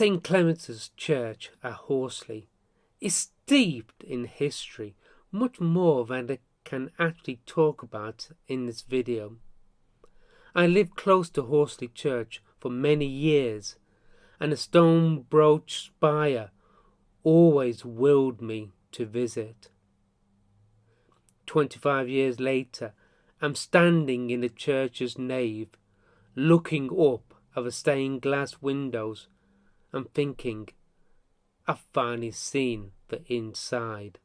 St Clement's Church at Horsley is steeped in history, much more than I can actually talk about in this video. I lived close to Horsley Church for many years, and the stone broach spire always willed me to visit. 25 years later, I'm standing in the church's nave, looking up at the stained glass windows and thinking, I've finally seen the inside.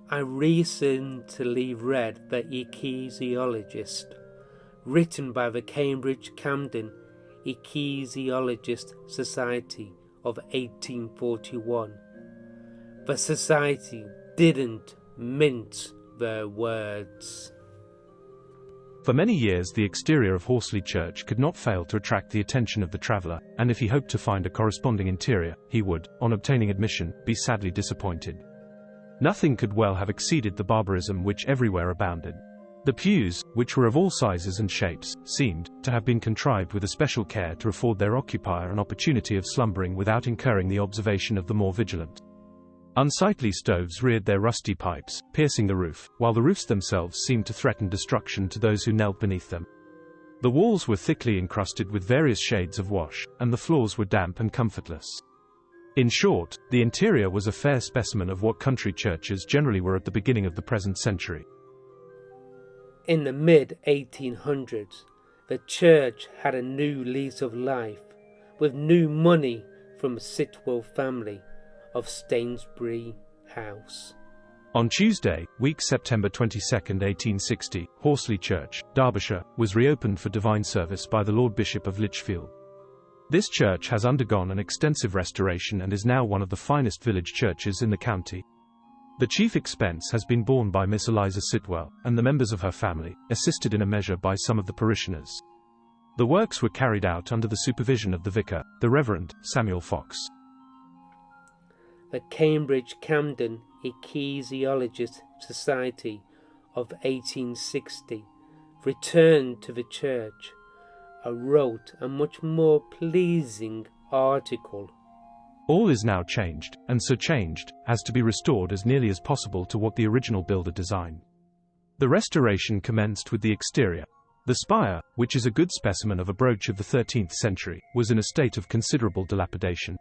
I recently read The Ecclesiologist, written by the Cambridge Camden Ecclesiologist Society of 1841. The society didn't mince their words. For many years the exterior of Horsley Church could not fail to attract the attention of the traveller, and if he hoped to find a corresponding interior, he would, on obtaining admission, be sadly disappointed. Nothing could well have exceeded the barbarism which everywhere abounded. The pews, which were of all sizes and shapes, seemed to have been contrived with especial care to afford their occupier an opportunity of slumbering without incurring the observation of the more vigilant. Unsightly stoves reared their rusty pipes, piercing the roof, while the roofs themselves seemed to threaten destruction to those who knelt beneath them. The walls were thickly encrusted with various shades of wash, and the floors were damp and comfortless. In short, the interior was a fair specimen of what country churches generally were at the beginning of the present century. In the mid-1800s, the church had a new lease of life, with new money from the Sitwell family of Stainsbury House. On Tuesday, week September 22, 1860, Horsley Church, Derbyshire, was reopened for divine service by the Lord Bishop of Lichfield. This church has undergone an extensive restoration and is now one of the finest village churches in the county. The chief expense has been borne by Miss Eliza Sitwell, and the members of her family, assisted in a measure by some of the parishioners. The works were carried out under the supervision of the vicar, the Reverend Samuel Fox. The Cambridge Camden Ecclesiologist Society of 1860 returned to the church. I wrote a much more pleasing article. All is now changed, and so changed as to be restored as nearly as possible to what the original builder designed. The restoration commenced with the exterior. The spire, which is a good specimen of a broach of the 13th century, was in a state of considerable dilapidation.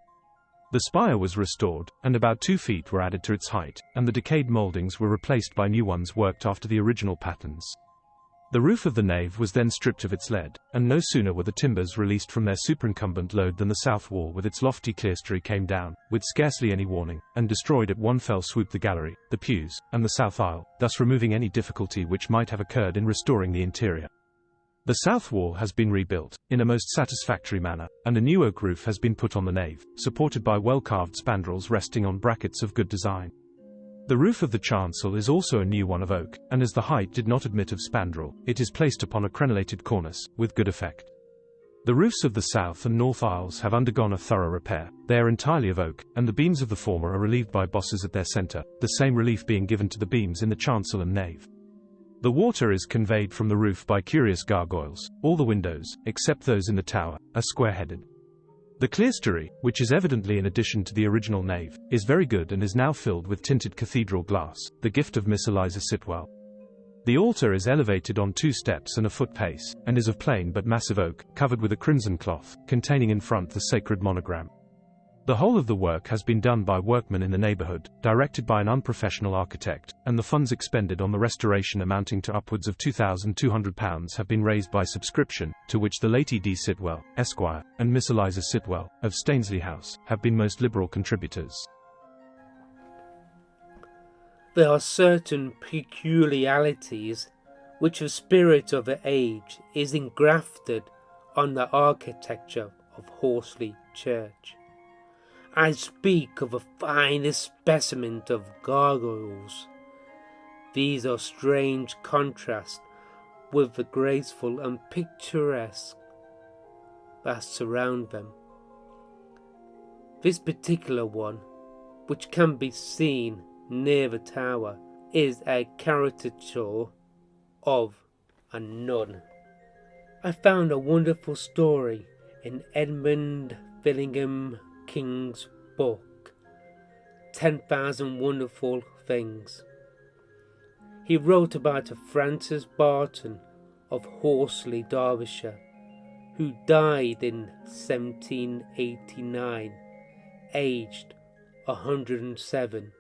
The spire was restored, and about 2 feet were added to its height, and the decayed mouldings were replaced by new ones worked after the original patterns. The roof of the nave was then stripped of its lead, and no sooner were the timbers released from their superincumbent load than the south wall with its lofty clerestory came down, with scarcely any warning, and destroyed at one fell swoop the gallery, the pews, and the south aisle, thus removing any difficulty which might have occurred in restoring the interior. The south wall has been rebuilt, in a most satisfactory manner, and a new oak roof has been put on the nave, supported by well-carved spandrels resting on brackets of good design. The roof of the chancel is also a new one of oak, and as the height did not admit of spandrel, it is placed upon a crenellated cornice, with good effect. The roofs of the south and north aisles have undergone a thorough repair. They are entirely of oak, and the beams of the former are relieved by bosses at their centre, the same relief being given to the beams in the chancel and nave. The water is conveyed from the roof by curious gargoyles. All the windows, except those in the tower, are square-headed. The clerestory, which is evidently in addition to the original nave, is very good and is now filled with tinted cathedral glass, the gift of Miss Eliza Sitwell. The altar is elevated on 2 steps and a foot pace, and is of plain but massive oak, covered with a crimson cloth, containing in front the sacred monogram. The whole of the work has been done by workmen in the neighbourhood, directed by an unprofessional architect, and the funds expended on the restoration amounting to upwards of £2,200 have been raised by subscription, to which the late E.D. Sitwell, Esquire, and Miss Eliza Sitwell, of Stainsley House, have been most liberal contributors. There are certain peculiarities which the spirit of the age is engrafted on the architecture of Horsley Church. I speak of the finest specimen of gargoyles. These are strange contrast with the graceful and picturesque that surround them. This particular one, which can be seen near the tower, is a caricature of a nun. I found a wonderful story in Edmund Fillingham King's book, 10,000 Wonderful Things. He wrote about a Francis Barton of Horsley, Derbyshire, who died in 1789, aged 107.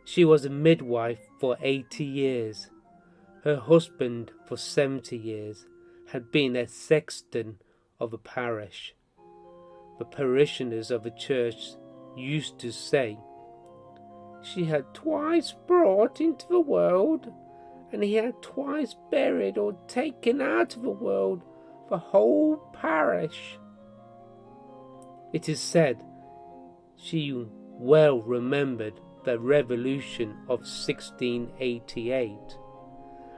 She was a midwife for 80 years. Her husband, for 70 years, had been a sexton of a parish. The parishioners of the church used to say, "She had twice brought into the world, and he had twice buried or taken out of the world the whole parish." It is said she well remembered the revolution of 1688,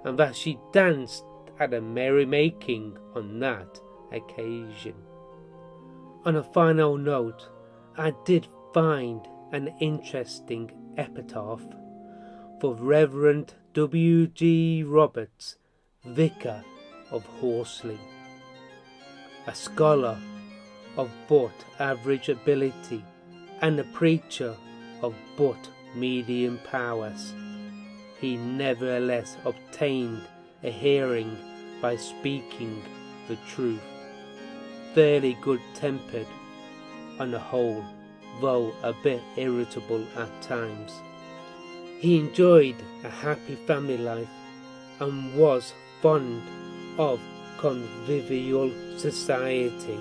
and that she danced at a merrymaking on that occasion. On a final note, I did find an interesting epitaph for Reverend W.G. Roberts, Vicar of Horsley, a scholar of but average ability and a preacher of but medium powers. He nevertheless obtained a hearing by speaking the truth, fairly good-tempered on the whole, though a bit irritable at times. He enjoyed a happy family life and was fond of convivial society.